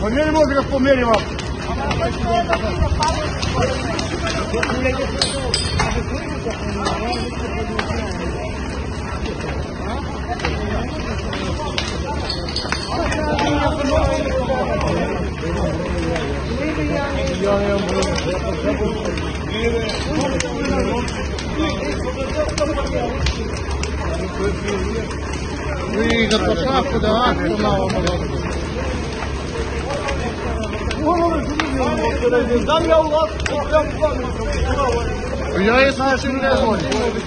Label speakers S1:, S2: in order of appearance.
S1: Померим мозга, померим вам. Выйдет по шахту, да, я и знаю, что не